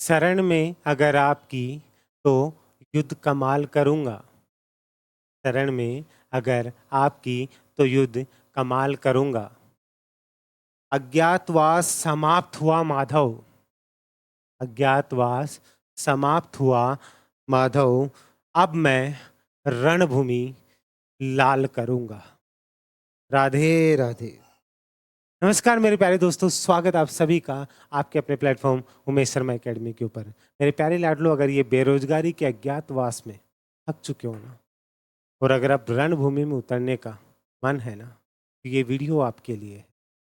शरण में अगर आपकी तो युद्ध कमाल करूँगा। शरण में अगर आपकी तो युद्ध कमाल करूँगा। अज्ञातवास समाप्त हुआ माधव। अज्ञातवास समाप्त हुआ माधव। अब मैं रणभूमि लाल करूँगा। राधे राधे। नमस्कार मेरे प्यारे दोस्तों, स्वागत आप सभी का आपके अपने प्लेटफॉर्म उमेश शर्मा एकेडमी के ऊपर। मेरे प्यारे लाडलो, अगर ये बेरोजगारी के अज्ञातवास में थक चुके हो ना, और अगर आप रणभूमि में उतरने का मन है ना, तो ये वीडियो आपके लिए है।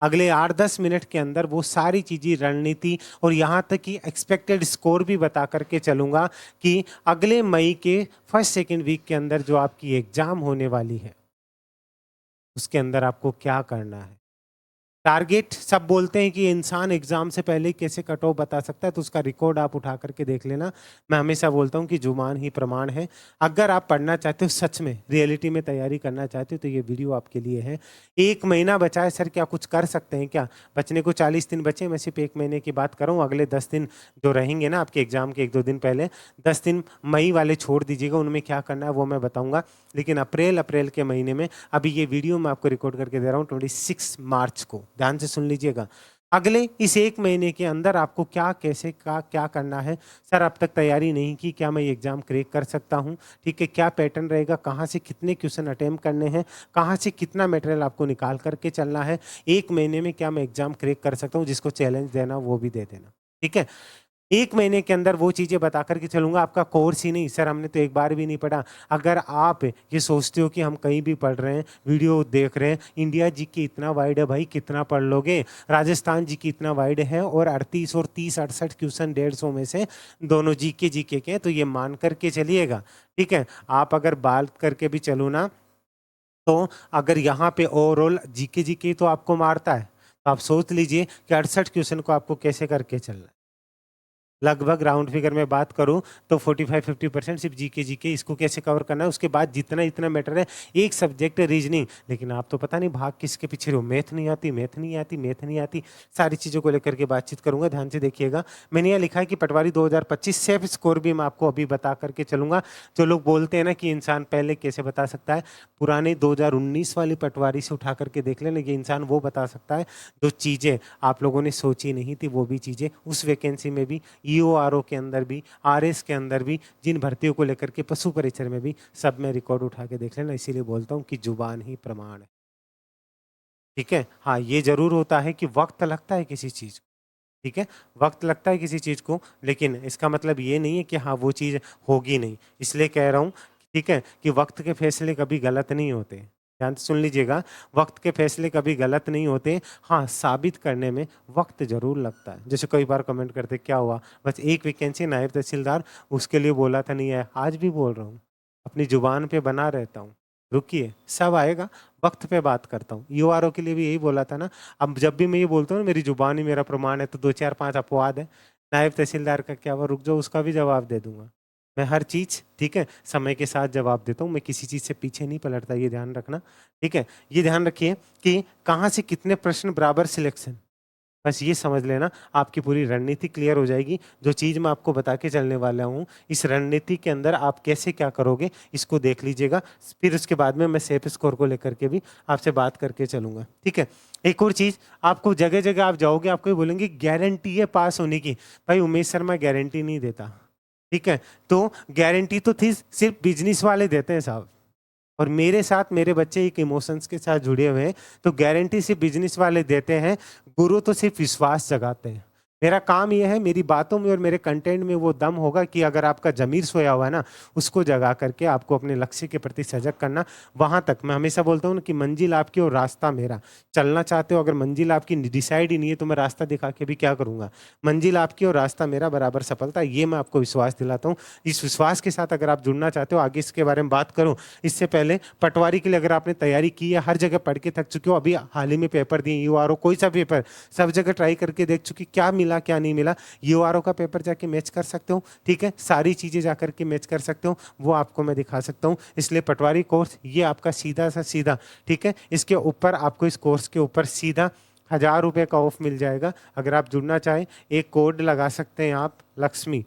अगले 8-10 मिनट के अंदर वो सारी चीज़ें, रणनीति और यहाँ तक कि एक्सपेक्टेड स्कोर भी बता करके चलूँगा कि अगले मई के फर्स्ट सेकेंड वीक के अंदर जो आपकी एग्ज़ाम होने वाली है, उसके अंदर आपको क्या करना है। टारगेट सब बोलते हैं कि इंसान एग्जाम से पहले कैसे कट ऑफ बता सकता है, तो उसका रिकॉर्ड आप उठा करके देख लेना। मैं हमेशा बोलता हूं कि जुबान ही प्रमाण है। अगर आप पढ़ना चाहते हो, सच में रियलिटी में तैयारी करना चाहते हो, तो ये वीडियो आपके लिए है। 1 महीना बचा है सर, क्या कुछ कर सकते हैं क्या? बचने को 40 दिन बचे, मैं सिर्फ 1 महीने की बात कर रहा हूँ। अगले 10 दिन जो रहेंगे ना आपके एग्जाम के 1-2 दिन पहले, 10 दिन मई वाले छोड़ दीजिएगा, उनमें क्या करना है वो मैं बताऊंगा। लेकिन अप्रैल के महीने में, अभी ये वीडियो मैं आपको रिकॉर्ड करके दे रहा हूँ 26 मार्च को, ध्यान से सुन लीजिएगा। अगले इस 1 महीने के अंदर आपको क्या, कैसे का क्या करना है। सर अब तक तैयारी नहीं की, क्या मैं एग्जाम क्रैक कर सकता हूँ? ठीक है, क्या पैटर्न रहेगा, कहाँ से कितने क्वेश्चन अटेम्प्ट करने हैं, कहाँ से कितना मटेरियल आपको निकाल करके चलना है, 1 महीने में क्या मैं एग्जाम क्रैक कर सकता हूँ? जिसको चैलेंज देना वो भी दे देना, ठीक है। 1 महीने के अंदर वो चीज़ें बता करके चलूंगा। आपका कोर्स ही नहीं, सर हमने तो एक बार भी नहीं पढ़ा। अगर आप ये सोचते हो कि हम कहीं भी पढ़ रहे हैं, वीडियो देख रहे हैं, इंडिया जी की इतना वाइड है भाई, कितना पढ़ लोगे? राजस्थान जी की इतना वाइड है, और 38 और 30 68 क्वेश्चन 150 में से दोनों जी के हैं, तो ये मान करके चलिएगा, ठीक है। आप अगर बात करके भी चलो ना, तो अगर यहाँ पे ओवरऑल जी के तो आपको मारता है, तो आप सोच लीजिए कि 68 क्वेश्चन को आपको कैसे करके चलना है। लगभग राउंड फिगर में बात करूं तो 45-50% सिर्फ जीके इसको कैसे कवर करना है। उसके बाद जितना इतना मैटर है, एक सब्जेक्ट है रीजनिंग। लेकिन आप तो पता नहीं भाग किसके पीछे रहो, मैथ नहीं आती, मैथ नहीं आती, मैथ नहीं आती। सारी चीज़ों को लेकर के बातचीत करूंगा, ध्यान से देखिएगा। मैंने यहाँ लिखा है कि पटवारी 2025 सेफ स्कोर भी मैं आपको अभी बता करके चलूंगा। जो लोग बोलते हैं ना कि इंसान पहले कैसे बता सकता है, पुराने 2019 वाली पटवारी से उठा करके देख लेना, ये इंसान वो बता सकता है जो चीज़ें आप लोगों ने सोची नहीं थी, वो भी चीज़ें उस वैकेंसी में भी, ईओआरओ के अंदर भी, आरएस के अंदर भी, जिन भर्तियों को लेकर के पशु परिचर में भी, सब में रिकॉर्ड उठा के देख लेना। इसीलिए बोलता हूँ कि जुबान ही प्रमाण है, ठीक है। हाँ, ये जरूर होता है कि वक्त लगता है किसी चीज को, ठीक है, वक्त लगता है किसी चीज को, लेकिन इसका मतलब ये नहीं है कि हाँ वो चीज होगी नहीं। इसलिए कह रहा हूँ, ठीक है, कि वक्त के फैसले कभी गलत नहीं होते। ध्यान से सुन लीजिएगा, वक्त के फैसले कभी गलत नहीं होते। हाँ, साबित करने में वक्त जरूर लगता है। जैसे कई बार कमेंट करते, क्या हुआ, बस एक वैकेंसी नायब तहसीलदार, उसके लिए बोला था नहीं है, आज भी बोल रहा हूँ, अपनी जुबान पे बना रहता हूँ। रुकिए, सब आएगा, वक्त पे बात करता हूँ। यूआरओ के लिए भी यही बोला था ना। अब जब भी मैं ये बोलता हूँ मेरी जुबान ही मेरा प्रमाण है, तो 2 4 5 अपवाद है। नायब तहसीलदार का क्या हुआ, रुक जाओ, उसका भी जवाब दे दूंगा मैं। हर चीज, ठीक है, समय के साथ जवाब देता हूँ मैं, किसी चीज से पीछे नहीं पलटता, ये ध्यान रखना, ठीक है। ये ध्यान रखिए कि कहाँ से कितने प्रश्न बराबर सिलेक्शन, बस ये समझ लेना, आपकी पूरी रणनीति क्लियर हो जाएगी। जो चीज़ मैं आपको बता के चलने वाला हूँ, इस रणनीति के अंदर आप कैसे क्या करोगे, इसको देख लीजिएगा। फिर उसके बाद में मैं सेफ स्कोर को लेकर के भी आपसे बात करके चलूंगा, ठीक है। एक और चीज़, आपको जगह जगह आप जाओगे, आपको ये बोलेंगे गारंटी है पास होने की। भाई उमेश शर्मा गारंटी नहीं देता, ठीक है। तो गारंटी तो थी सिर्फ बिजनेस वाले देते हैं साहब, और मेरे साथ मेरे बच्चे एक इमोशंस के साथ जुड़े हुए हैं, तो गारंटी सिर्फ बिजनेस वाले देते हैं, गुरु तो सिर्फ विश्वास जगाते हैं। मेरा काम यह है, मेरी बातों में और मेरे कंटेंट में वो दम होगा कि अगर आपका जमीर सोया हुआ है ना, उसको जगा करके आपको अपने लक्ष्य के प्रति सजग करना। वहां तक मैं हमेशा बोलता हूँ ना कि मंजिल आपकी और रास्ता मेरा। चलना चाहते हो, अगर मंजिल आपकी डिसाइड ही नहीं है, तो मैं रास्ता दिखा के भी क्या करूंगा। मंजिल आपकी और रास्ता मेरा बराबर सफलता, ये मैं आपको विश्वास दिलाता हूँ। इस विश्वास के साथ अगर आप जुड़ना चाहते हो, आगे इसके बारे में बात करूँ इससे पहले, पटवारी के लिए अगर आपने तैयारी की है, हर जगह पढ़ के थक चुके हो, अभी हाल ही में पेपर दिए, यूआरओ कोई सा पेपर, सब जगह ट्राई करके देख चुकी, क्या मिला क्या नहीं मिला, यूआरओ का पेपर जाके मैच कर सकते हो, ठीक है, सारी चीजें जाकर के मैच कर सकते हो, वो आपको मैं दिखा सकता हूँ। इसलिए पटवारी कोर्स ये आपका सीधा सा सीधा, ठीक है, इसके ऊपर आपको, इस कोर्स के ऊपर सीधा ₹1000 का ऑफ मिल जाएगा। अगर आप जुड़ना चाहें, एक कोड लगा सकते हैं आप, लक्ष्मी।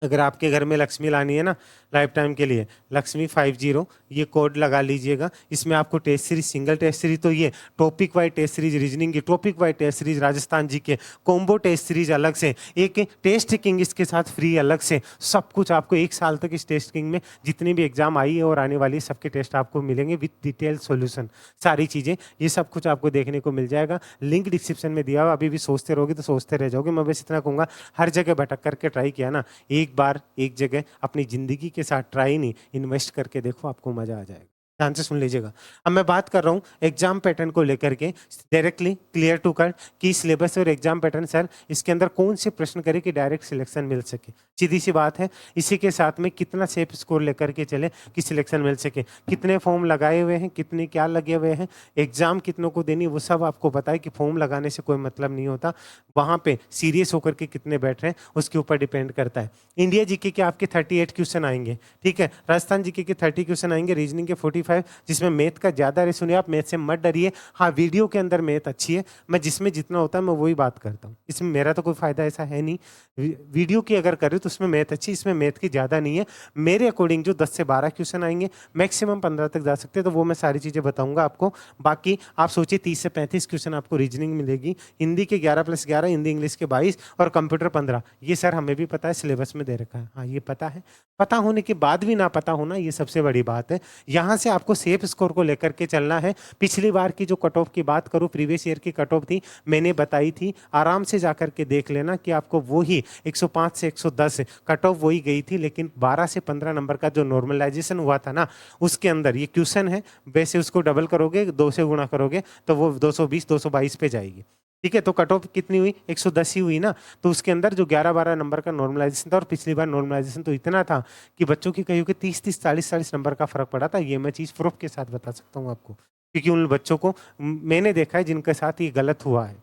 अगर आपके घर में लक्ष्मी लानी है ना लाइफ टाइम के लिए, लक्ष्मी 50, ये कोड लगा लीजिएगा। इसमें आपको test series, single test series तो ये, topic wise test series reasoning की, topic wise test series Rajasthan G K, combo test series अलग से, एक टेस्ट किंग इसके साथ फ्री अलग से, सब कुछ आपको 1 साल तक इस टेस्ट किंग में जितनी भी एग्जाम आई है और आने वाली है सबके टेस्ट आपको मिलेंगे विद डिटेल सॉल्यूशन। सारी चीज़ें, ये सब कुछ आपको देखने को मिल जाएगा। लिंक डिस्क्रिप्शन में दिया हुआ। अभी भी सोचते रहोगे तो सोचते रह जाओगे। मैं बस इतना कहूँगा, हर जगह भटक करके ट्राई किया ना, एक बार एक जगह अपनी ज़िंदगी के साथ ट्राई नहीं, इन्वेस्ट करके देखो, आपको मज़ा आ जाएगा। ध्यान से सुन लीजिएगा। अब मैं बात कर रहा हूँ एग्जाम पैटर्न को लेकर के, डायरेक्टली क्लियर टू कट कि सिलेबस और एग्जाम पैटर्न सर इसके अंदर कौन से प्रश्न करे कि डायरेक्ट सिलेक्शन मिल सके। सीधी सी बात है। इसी के साथ में कितना सेफ स्कोर लेकर के चले कि सिलेक्शन मिल सके, कितने फॉर्म लगाए हुए हैं, कितने क्या लगे हुए हैं, एग्जाम कितनों को देनी, वो सब आपको पता है कि फॉर्म लगाने से कोई मतलब नहीं होता। वहाँ पे सीरियस होकर के कितने बैठ रहे हैं उसके ऊपर डिपेंड करता है। इंडिया जीके के आपके 38 क्वेश्चन आएंगे, ठीक है। राजस्थान जीके के 30 क्वेश्चन आएंगे, रीजनिंग के 45, जिसमें मैथ का ज़्यादा है। सुनिए, आप मैथ से मत डरिए। हाँ, वीडियो के अंदर मैथ अच्छी है, मैं जिसमें जितना होता है मैं वही बात करता हूँ। इसमें मेरा तो कोई फ़ायदा ऐसा है नहीं। वीडियो की अगर करें तो उसमें मैथ अच्छी, इसमें मैथ की ज़्यादा नहीं है। मेरे अकॉर्डिंग जो 10 से 12 क्वेश्चन आएंगे, मैक्सिमम 15 तक जा सकते हैं, तो वो मैं सारी चीज़ें बताऊँगा आपको। बाकी आप सोचिए 30 से 35 क्वेश्चन आपको रीजनिंग मिलेगी, हिंदी के 11+11, हिंदी इंग्लिश के 22 और कंप्यूटर 15। ये सर हमें भी पता है, सिलेबस में दे रखा है। हाँ, ये पता है। पता होने के बाद भी ना पता होना, ये सबसे बड़ी बात है। यहाँ से आपको सेफ स्कोर को लेकर के चलना है। पिछली बार की जो कट ऑफ की बात करूँ, प्रीवियस ईयर की कट ऑफ थी, मैंने बताई थी, आराम से जाकर के देख लेना कि आपको वही 105 से 110 कट ऑफ वही गई थी, लेकिन 12 से 15 नंबर का जो नॉर्मलाइजेशन हुआ था ना, उसके अंदर ये क्वेश्चन है, वैसे उसको डबल करोगे, 2 से गुणा करोगे तो वो 220 222 पे जाएगी। ठीक है, तो कट ऑफ कितनी हुई? 110 ही हुई ना। तो उसके अंदर जो 11-12 नंबर का नॉर्मलाइजेशन था, और पिछली बार नॉर्मलाइजेशन तो इतना था कि बच्चों की कहीं कि 30-30 40-40 नंबर का फर्क पड़ा था। ये मैं चीज़ प्रूफ के साथ बता सकता हूँ आपको, क्योंकि उन बच्चों को मैंने देखा है जिनके साथ ये गलत हुआ है,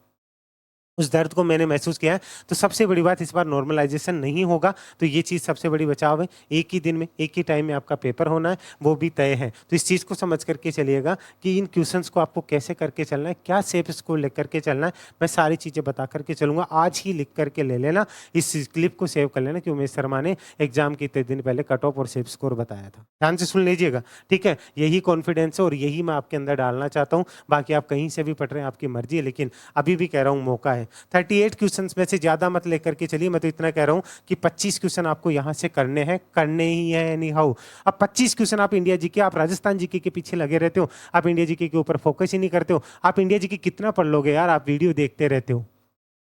उस दर्द को मैंने महसूस किया है। तो सबसे बड़ी बात, इस बार नॉर्मलाइजेशन नहीं होगा, तो ये चीज़ सबसे बड़ी बचाव है। एक ही दिन में, एक ही टाइम में आपका पेपर होना है, वो भी तय है। तो इस चीज़ को समझ करके चलिएगा कि इन क्वेश्चंस को आपको कैसे करके चलना है, क्या सेफ स्कोर लेकर के चलना है, मैं सारी चीज़ें बता करके चलूँगा। आज ही लिख करके ले लेना, इस क्लिप को सेव कर लेना कि उमेश शर्मा ने एग्जाम के इतने दिन पहले कट ऑफ और सेफ स्कोर बताया था। ध्यान से सुन लीजिएगा, ठीक है। यही कॉन्फिडेंस है और यही मैं आपके अंदर डालना चाहता हूँ। बाकी आप कहीं से भी पढ़ रहे हैं, आपकी मर्जी है, लेकिन अभी भी कह रहा हूँ मौका है। 38 क्वेश्चंस में से ज़्यादा मत लेकर के चलिए। मैं तो इतना कह रहा हूँ कि 25 क्वेश्चन आपको यहाँ से करने हैं, करने ही है एनी हाउ। अब 25 क्वेश्चन आप इंडिया जीके, आप राजस्थान जीके के पीछे लगे रहते हो, आप इंडिया जीके के ऊपर फोकस ही नहीं करते हो। आप इंडिया जीके कितना पढ़ लोगे यार, आप वीडियो देखते रहते हो,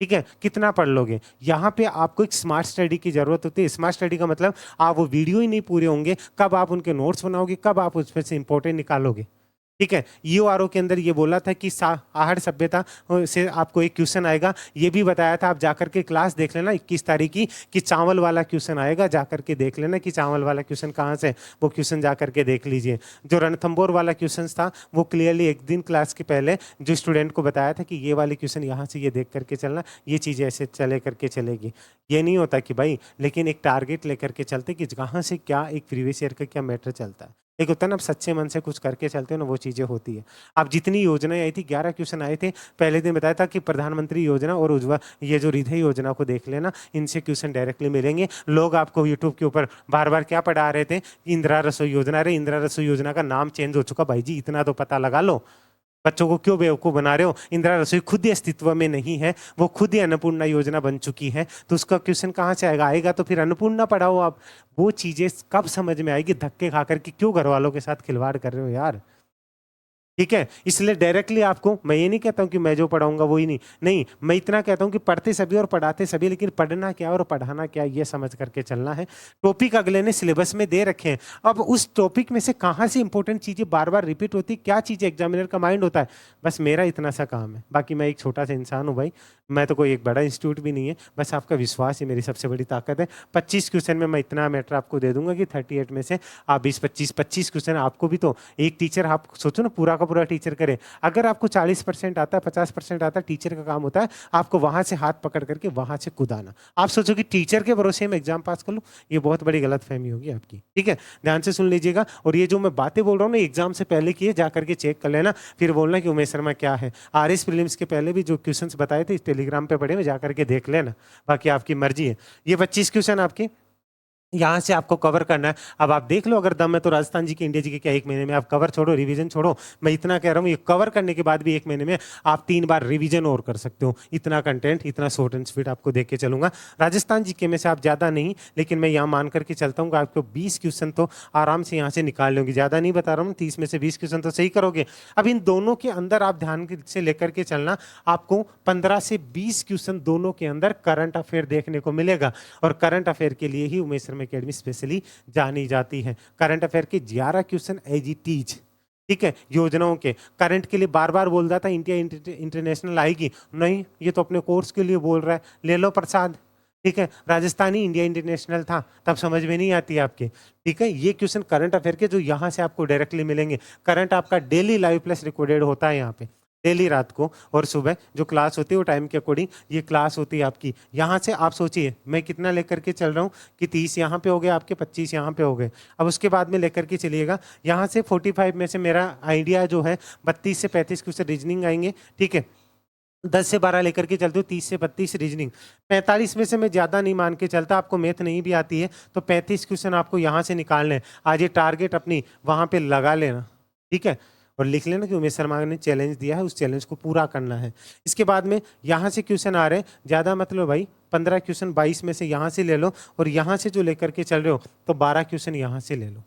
ठीक है, कितना पढ़ लोगे। यहाँ पे आपको एक स्मार्ट स्टडी की जरूरत होती है। स्मार्ट स्टडी का मतलब आप वो वीडियो ही नहीं पूरे होंगे, कब आप उनके नोट्स बनाओगे, कब आप उसमें से इंपॉर्टेंट निकालोगे, ठीक है। ईओआरओ के अंदर ये बोला था कि आहड़ सभ्यता से आपको एक क्वेश्चन आएगा, ये भी बताया था, आप जाकर के क्लास देख लेना 21 तारीख की, कि चावल वाला क्वेश्चन आएगा, जाकर के देख लेना कि चावल वाला क्वेश्चन कहाँ से, वो क्वेश्चन जाकर के देख लीजिए। जो रणथंबोर वाला क्वेश्चन था, वो क्लियरली एक दिन क्लास के पहले जो स्टूडेंट को बताया था कि ये वाले क्वेश्चन यहाँ से ये देख करके चलना, ये चीज़ें ऐसे चले करके चलेगी। ये नहीं होता कि भाई, लेकिन एक टारगेट लेकर के चलते कि कहाँ से क्या एक प्रीवियस ईयर का क्या मैटर चलता है। एक होता है ना, आप सच्चे मन से कुछ करके चलते हो ना, वो चीज़ें होती है। आप जितनी योजनाएं आई थी, 11 क्वेश्चन आए थे, पहले दिन बताया था कि प्रधानमंत्री योजना और उज्ज्वला, ये जो हृदय योजना को देख लेना, इनसे क्वेश्चन डायरेक्टली मिलेंगे। लोग आपको यूट्यूब के ऊपर बार बार क्या पढ़ा रहे थे, इंदिरा रसोई योजना। अरे इंदिरा रसोई योजना का नाम चेंज हो चुका भाई जी, इतना तो पता लगा लो। बच्चों को क्यों बेवकूफ़ बना रहे हो? इंदिरा रसोई खुद ही अस्तित्व में नहीं है, वो खुद ही अन्नपूर्णा योजना बन चुकी है, तो उसका क्वेश्चन कहाँ से आएगा? आएगा तो फिर अन्नपूर्णा पढ़ाओ आप। वो चीज़ें कब समझ में आएगी? धक्के खा कर कि क्यों घर वालों के साथ खिलवाड़ कर रहे हो यार, ठीक है। इसलिए डायरेक्टली आपको, मैं ये नहीं कहता हूँ कि मैं जो पढ़ाऊंगा वो ही नहीं, मैं इतना कहता हूँ कि पढ़ते सभी और पढ़ाते सभी, लेकिन पढ़ना क्या और पढ़ाना क्या, ये समझ करके चलना है। टॉपिक अगले ने सिलेबस में दे रखे हैं, अब उस टॉपिक में से कहाँ से इंपॉर्टेंट चीज़ें बार बार रिपीट होती, क्या चीज़ें एग्जामिनर का माइंड होता है, बस मेरा इतना सा काम है। बाकी मैं एक छोटा सा इंसान हूँ भाई, मैं तो कोई एक बड़ा इंस्टीट्यूट भी नहीं है, बस आपका विश्वास ही मेरी सबसे बड़ी ताकत है। 25 क्वेश्चन में मैं इतना मैटर आपको दे दूंगा कि 38 में से आप 20-25 क्वेश्चन आपको भी, तो एक टीचर, आप सोचो ना, पूरा का का पूरा टीचर करे। अगर आपको 40% आता है, 50% आता है, टीचर का काम होता है आपको वहां से हाथ पकड़ करके वहां से कूदाना। आप सोचो कि टीचर के भरोसे में एग्जाम पास कर लूँ, ये बहुत बड़ी गलतफहमी होगी आपकी। ठीक है, ध्यान से सुन लीजिएगा। और ये जो मैं बातें बोल रहा हूँ ना, एग्जाम से पहले किए, जा करके चेक कर लेना, फिर बोलना कि उमेश शर्मा क्या है। आरएस प्रीलिम्स के पहले भी जो क्वेश्चंस बताए थे टेलीग्राम पे पड़े हुए, जा करके देख लेना, बाकी आपकी मर्जी है। ये 25 क्वेश्चन आपके यहाँ से आपको कवर करना है। अब आप देख लो, अगर दम है तो राजस्थान जी के, इंडिया जी के क्या 1 महीने में आप कवर छोड़ो, रिवीजन छोड़ो। मैं इतना कह रहा हूँ, ये कवर करने के बाद भी 1 महीने में आप 3 बार रिवीजन और कर सकते हो। इतना कंटेंट, इतना शॉर्ट एंड स्वीट आपको देख के चलूंगा। राजस्थान जी के में से आप ज़्यादा नहीं, लेकिन मैं यहाँ मान करके चलता हूँ कि आपको 20 क्वेश्चन तो आराम से यहाँ से निकाल लोगे। ज़्यादा नहीं बता रहा हूँ, 30 में से 20 क्वेश्चन तो सही करोगे। अब इन दोनों के अंदर आप ध्यान से लेकर के चलना, आपको 15 से 20 क्वेश्चन दोनों के अंदर करंट अफेयर देखने को मिलेगा। और करंट अफेयर के लिए ही उमेश शर्मा अकेडमी स्पेशली जानी जाती है। करंट अफेयर के 11 क्वेश्चन एज इट इज, ठीक है, योजनाओं के करंट के लिए बार बार बोल रहा था इंडिया इंटरनेशनल आएगी, नहीं, ये तो अपने कोर्स के लिए बोल रहा है, ले लो प्रसाद। ठीक है, राजस्थानी इंडिया इंटरनेशनल था, तब समझ में नहीं आती आपके। ठीक है, ये क्वेश्चन करंट अफेयर के जो यहाँ से आपको डायरेक्टली मिलेंगे। करंट आपका डेली लाइव प्लस रिकॉर्डेड होता है यहाँ पे, डेली रात को और सुबह जो क्लास होती है वो टाइम के अकॉर्डिंग ये क्लास होती है आपकी। यहाँ से आप सोचिए मैं कितना लेकर के चल रहा हूँ कि 30 यहाँ पे हो गए आपके, 25 यहाँ पे हो गए। अब उसके बाद में लेकर के चलिएगा, यहाँ से 45 में से मेरा आइडिया जो है 32 से 35 क्वेश्चन रीजनिंग आएंगे। ठीक है, 10 से 12 लेकर के चलते हो, 30 से 32 रीजनिंग। 45 में से मैं ज़्यादा नहीं मान के चलता, आपको मैथ नहीं भी आती है तो 35 क्वेश्चन आपको यहाँ से निकालने हैं। आज ये टारगेट अपनी वहाँ पे लगा लेना, ठीक है, और लिख लेना कि उमेश शर्मा ने चैलेंज दिया है, उस चैलेंज को पूरा करना है। इसके बाद में यहाँ से क्वेश्चन आ रहे हैं, ज़्यादा मतलब भाई 15 क्वेश्चन 22 में से यहाँ से ले लो, और यहाँ से जो लेकर के चल रहे हो तो 12 क्वेश्चन यहाँ से ले लो।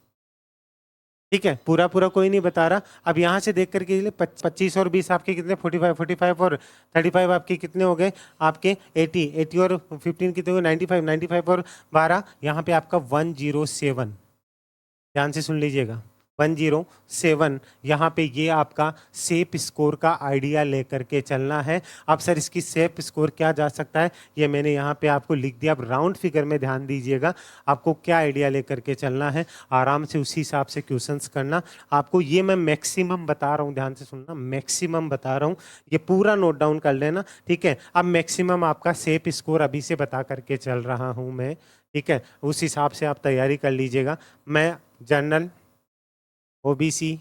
ठीक है, पूरा पूरा कोई नहीं बता रहा। अब यहाँ से देख करके 25 और 20 आपके कितने, 45 और 35 आपके कितने हो गए, आपके 80 और 15 कितने हो गए, 95 और 12 यहाँ पे आपका 107। ध्यान से सुन लीजिएगा, 107 यहाँ पे ये आपका सेफ स्कोर का आइडिया लेकर के चलना है। अब सर इसकी सेफ स्कोर क्या जा सकता है, ये मैंने यहाँ पे आपको लिख दिया। अब राउंड फिगर में ध्यान दीजिएगा, आपको क्या आइडिया लेकर के चलना है, आराम से उसी हिसाब से क्वेश्चंस करना। आपको ये मैं मैक्सिमम बता रहा हूँ, ध्यान से सुनना, मैक्सिमम बता रहा हूँ, ये पूरा नोट डाउन कर लेना। ठीक है, अब मैक्सिमम आपका सेफ स्कोर अभी से बता करके चल रहा हूँ मैं। ठीक है, उस हिसाब से आप तैयारी कर लीजिएगा। मैं जनरल, ओबीसी,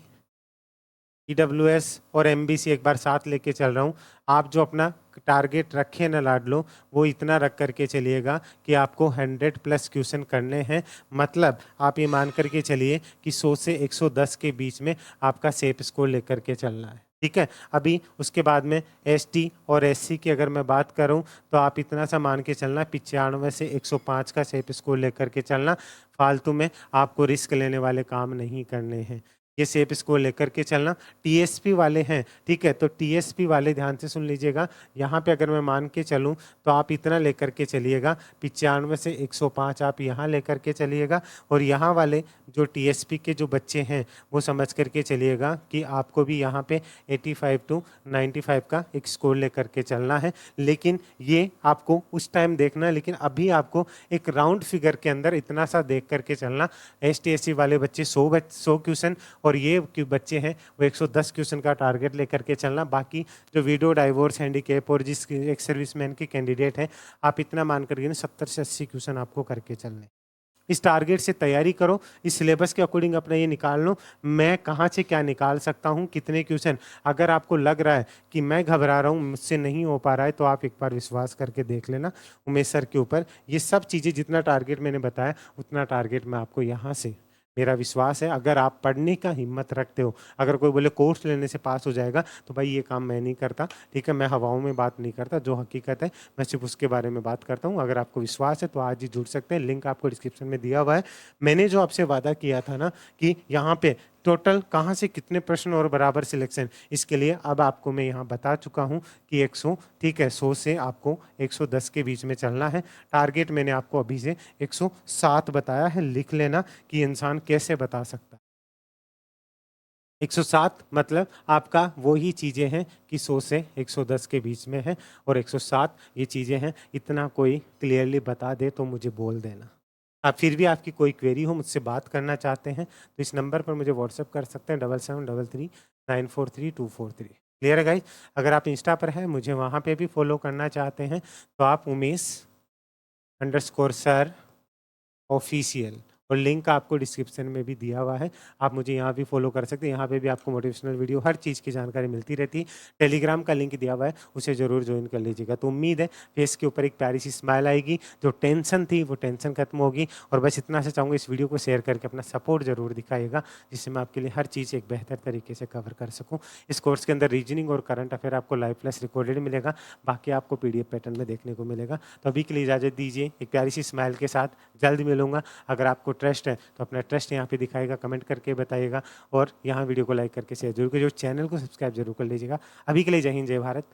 ईडब्ल्यूएस और एमबीसी एक बार साथ लेके चल रहा हूँ। आप जो अपना टारगेट रखे ना लाडलो, वो इतना रख करके चलिएगा कि आपको 100+ क्वेश्चन करने हैं। मतलब आप ये मान करके चलिए कि 100 से 110 के बीच में आपका सेफ स्कोर लेकर के चलना है। ठीक है, अभी उसके बाद में एसटी और एससी की अगर मैं बात करूं तो आप इतना सा मान के चलना, 95 से 105 का सेफ स्कोर लेकर के चलना। फालतू में आपको रिस्क लेने वाले काम नहीं करने हैं, ये सेफ स्कोर लेकर के चलना। टीएसपी वाले हैं, ठीक है, तो टीएसपी वाले ध्यान से सुन लीजिएगा। यहाँ पे अगर मैं मान के चलूँ तो आप इतना लेकर के चलिएगा, 95 से 105 आप यहाँ लेकर के चलिएगा। और यहाँ वाले जो टीएसपी के जो बच्चे हैं वो समझ करके चलिएगा कि आपको भी यहाँ पे 85 to 95 का एक स्कोर लेकर के चलना है। लेकिन ये आपको उस टाइम देखना है, लेकिन अभी आपको एक राउंड फिगर के अंदर इतना सा देख करके चलना। ST/SC वाले बच्चे 100 क्वेश्चन और ये बच्चे हैं वो 110 क्वेश्चन का टारगेट लेकर के चलना। बाकी जो विडो, डाइवोर्स, हैंडीकैप और जिस एक सर्विसमैन के कैंडिडेट हैं, आप इतना मान करके 70 से 80 क्वेश्चन आपको करके चलने। इस टारगेट से तैयारी करो, इस सिलेबस के अकॉर्डिंग अपना ये निकाल लो, मैं कहाँ से क्या निकाल सकता हूँ, कितने क्वेश्चन। अगर आपको लग रहा है कि मैं घबरा रहा हूँ, मुझसे नहीं हो पा रहा है, तो आप एक बार विश्वास करके देख लेना उमेश सर के ऊपर। ये सब चीज़ें जितना टारगेट मैंने बताया उतना टारगेट मैं आपको यहाँ से, मेरा विश्वास है, अगर आप पढ़ने का हिम्मत रखते हो। अगर कोई बोले कोर्स लेने से पास हो जाएगा, तो भाई ये काम मैं नहीं करता। ठीक है, मैं हवाओं में बात नहीं करता, जो हकीकत है मैं सिर्फ उसके बारे में बात करता हूँ। अगर आपको विश्वास है तो आज ही जुड़ सकते हैं, लिंक आपको डिस्क्रिप्शन में दिया हुआ है। मैंने जो आपसे वादा किया था ना कि यहाँ पे टोटल कहाँ से कितने प्रश्न और बराबर सिलेक्शन, इसके लिए अब आपको मैं यहाँ बता चुका हूँ कि 100, ठीक है, 100 से आपको 110 के बीच में चलना है। टारगेट मैंने आपको अभी से 107 बताया है, लिख लेना कि इंसान कैसे बता सकता है। 107 मतलब आपका वो ही चीज़ें हैं कि 100 से 110 के बीच में है, और 107 ये चीज़ें हैं। इतना कोई क्लियरली बता दे तो मुझे बोल देना। आप फिर भी आपकी कोई क्वेरी हो, मुझसे बात करना चाहते हैं, तो इस नंबर पर मुझे व्हाट्सएप कर सकते हैं, 7733 943243। क्लियर है गाइज? अगर आप इंस्टा पर हैं, मुझे वहाँ पे भी फॉलो करना चाहते हैं तो आप उमेश_सर ऑफिशियल, और लिंक आपको डिस्क्रिप्शन में भी दिया हुआ है। आप मुझे यहाँ भी फॉलो कर सकते हैं। यहाँ पे भी आपको मोटिवेशनल वीडियो, हर चीज़ की जानकारी मिलती रहती है। टेलीग्राम का लिंक दिया हुआ है, उसे ज़रूर ज्वाइन कर लीजिएगा। तो उम्मीद है फेस के ऊपर एक प्यारी सी स्माइल आएगी, जो टेंशन थी वो टेंशन खत्म होगी। और बस इतना सा चाहूँगा, इस वीडियो को शेयर करके अपना सपोर्ट ज़रूर दिखाइएगा, जिससे मैं आपके लिए हर चीज़ एक बेहतर तरीके से कवर कर सकूँ। इस कोर्स के अंदर रीजनिंग और करंट अफेयर आपको लाइव प्लस रिकॉर्डेड मिलेगा, बाकी आपको PDF पैटर्न में देखने को मिलेगा। तो अभी के लिए इजाज़त दीजिए, एक प्यारी सी स्माइल के साथ जल्द मिलूंगा। अगर आपको ट्रस्ट है तो अपना ट्रस्ट यहाँ पे दिखाएगा, कमेंट करके बताइएगा, और यहाँ वीडियो को लाइक करके शेयर जरूर करिए, चैनल को सब्सक्राइब जरूर कर लीजिएगा। अभी के लिए जय हिंद, जय भारत,